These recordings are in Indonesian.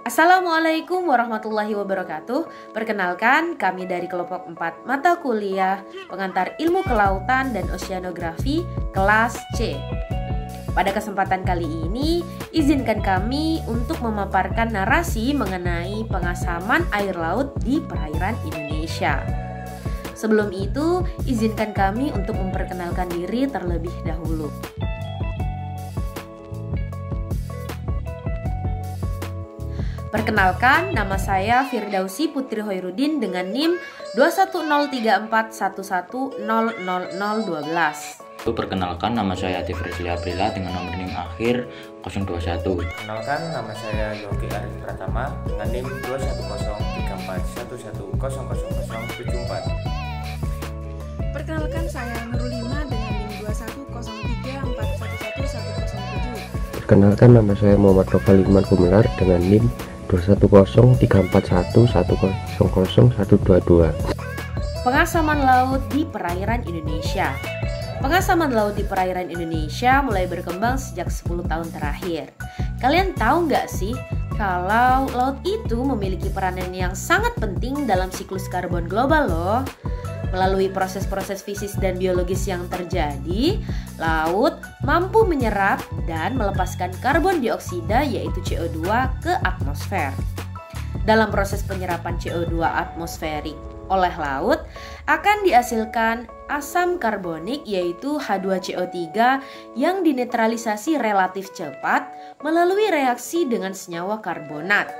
Assalamualaikum warahmatullahi wabarakatuh. Perkenalkan, kami dari kelompok 4 mata kuliah pengantar ilmu kelautan dan oceanografi kelas C. Pada kesempatan kali ini, izinkan kami untuk memaparkan narasi mengenai pengasaman air laut di perairan Indonesia. Sebelum itu, izinkan kami untuk memperkenalkan diri terlebih dahulu. Perkenalkan, nama saya Firdausi Putri Hoirudin dengan NIM 2103411000012. Perkenalkan, nama saya Atif Rizli Aprila dengan nomor NIM akhir 021. Perkenalkan, nama saya Yogi Arif Pratama dengan NIM 2103411000074. Perkenalkan, saya Nurul Lima dengan NIM 21034111107. Perkenalkan, nama saya Muhammad Noval Iman Gumelar dengan NIM 2103411000022. Pengasaman laut di perairan Indonesia. Pengasaman laut di perairan Indonesia mulai berkembang sejak 10 tahun terakhir. Kalian tahu nggak sih kalau laut itu memiliki peranan yang sangat penting dalam siklus karbon global loh. Melalui proses-proses fisik dan biologis yang terjadi, laut mampu menyerap dan melepaskan karbon dioksida yaitu CO2 ke atmosfer. Dalam proses penyerapan CO2 atmosferik oleh laut akan dihasilkan asam karbonik yaitu H2CO3 yang dinetralisasi relatif cepat melalui reaksi dengan senyawa karbonat.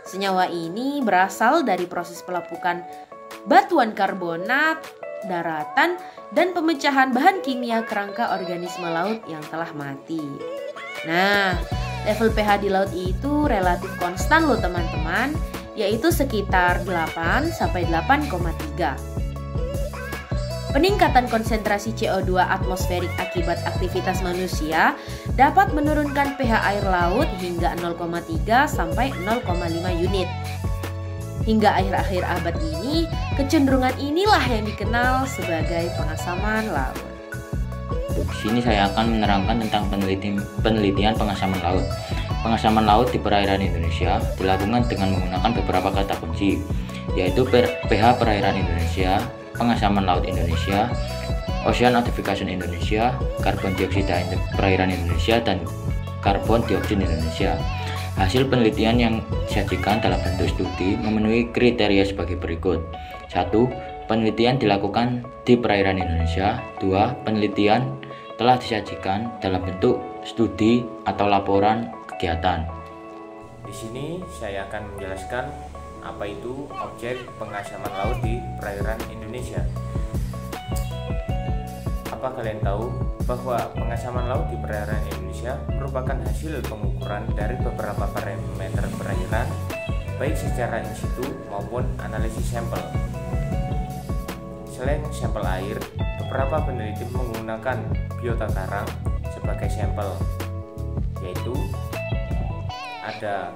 Senyawa ini berasal dari proses pelapukan batuan karbonat, daratan, dan pemecahan bahan kimia kerangka organisme laut yang telah mati. Nah, level pH di laut itu relatif konstan loh teman-teman, yaitu sekitar 8 sampai 8,3. Peningkatan konsentrasi CO2 atmosferik akibat aktivitas manusia dapat menurunkan pH air laut hingga 0,3 sampai 0,5 unit. Hingga akhir-akhir abad ini, kecenderungan inilah yang dikenal sebagai pengasaman laut. Di sini saya akan menerangkan tentang penelitian pengasaman laut. Pengasaman laut di perairan Indonesia dilakukan dengan menggunakan beberapa kata kunci, yaitu pH perairan Indonesia, pengasaman laut Indonesia, ocean acidification Indonesia, karbon dioksida perairan Indonesia, dan karbon dioksida Indonesia. Hasil penelitian yang disajikan dalam bentuk studi memenuhi kriteria sebagai berikut. 1. Penelitian dilakukan di perairan Indonesia. 2. Penelitian telah disajikan dalam bentuk studi atau laporan kegiatan. Di sini saya akan menjelaskan apa itu objek pengasaman laut di perairan Indonesia. Apa kalian tahu bahwa pengasaman laut di perairan Indonesia merupakan hasil pengukuran dari beberapa parameter perairan, baik secara in situ maupun analisis sampel. Selain sampel air, beberapa peneliti menggunakan biota karang sebagai sampel, yaitu ada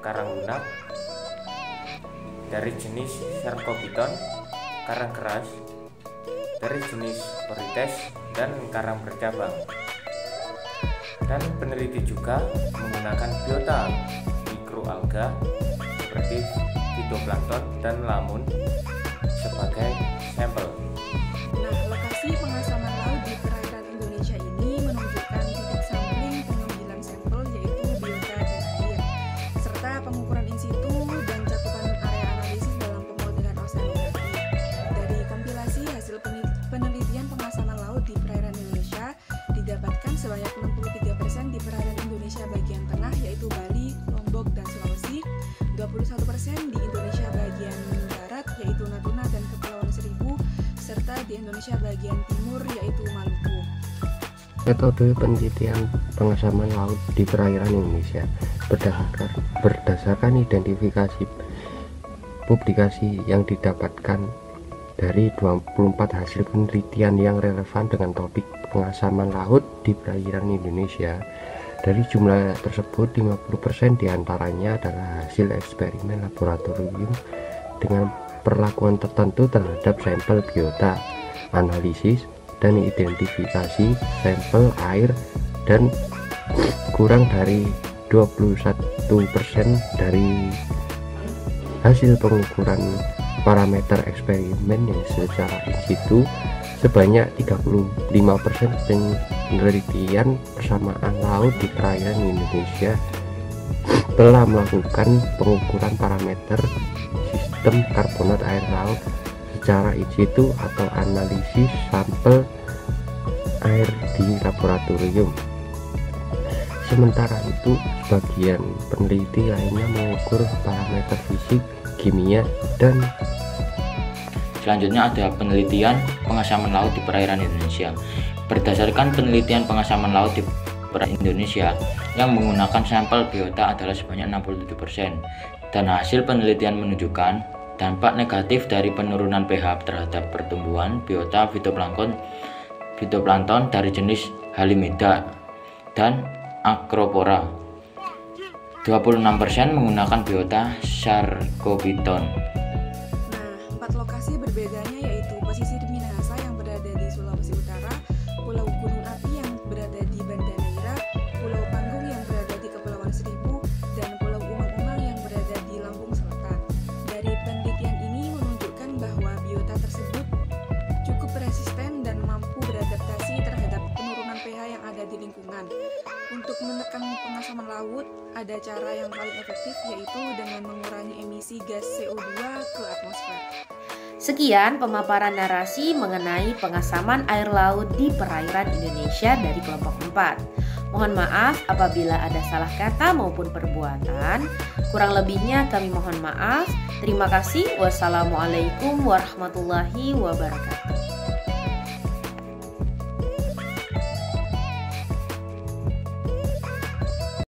karang lunak dari jenis Sarcopiton, karang keras dari jenis Porites, dan karang bercabang. Dan peneliti juga menggunakan biota mikroalga seperti fitoplankton dan lamun sebagai sampel. Nah, lokasi pengasaman laut di perairan Indonesia ini menunjukkan titik sampling pengambilan sampel yaitu biota dan air, serta pengukuran in situ dan cakupan area analisis dalam pemodelan oceanografi. Dari kompilasi hasil penelitian pengasaman laut di perairan Indonesia didapatkan sebanyak 63% di perairan Indonesia bagian tengah yaitu Bali, Lombok, dan Sulawesi, 21% di Indonesia bagian barat yaitu Natuna dan Kepulauan Seribu, serta di Indonesia bagian timur yaitu Maluku. Metode penelitian pengasaman laut di perairan Indonesia berdasarkan identifikasi publikasi yang didapatkan dari 24 hasil penelitian yang relevan dengan topik pengasaman laut di perairan Indonesia. Dari jumlah tersebut, 50% diantaranya adalah hasil eksperimen laboratorium dengan perlakuan tertentu terhadap sampel biota, analisis dan identifikasi sampel air, dan kurang dari 21% dari hasil pengukuran parameter eksperimen yang secara in situ. Sebanyak 35% penelitian persamaan laut di perairan Indonesia telah melakukan pengukuran parameter sistem karbonat air laut secara in situ atau analisis sampel air di laboratorium. Sementara itu, sebagian peneliti lainnya mengukur parameter fisik, kimia, dan selanjutnya ada penelitian pengasaman laut di perairan Indonesia. Berdasarkan penelitian pengasaman laut di perairan Indonesia yang menggunakan sampel biota adalah sebanyak 67%, dan hasil penelitian menunjukkan dampak negatif dari penurunan pH terhadap pertumbuhan biota fitoplankton dari jenis Halimeda dan Acropora. 26% menggunakan biota Sargophyton. Lokasi berbedanya yaitu pesisir Minahasa yang berada di Sulawesi Utara, Pulau Gunung Api yang berada di Banda Neira, Pulau Panggung yang berada di Kepulauan Seribu, dan Pulau Umang-Umang yang berada di Lampung Selatan. Dari penelitian ini menunjukkan bahwa biota tersebut cukup resisten dan mampu beradaptasi terhadap penurunan pH yang ada di lingkungan. Untuk menekan pengasaman laut, ada cara yang paling efektif yaitu dengan mengurangi emisi gas CO2 ke atmosfer. Sekian pemaparan narasi mengenai pengasaman air laut di perairan Indonesia dari kelompok 4. Mohon maaf apabila ada salah kata maupun perbuatan. Kurang lebihnya kami mohon maaf. Terima kasih. Wassalamualaikum warahmatullahi wabarakatuh.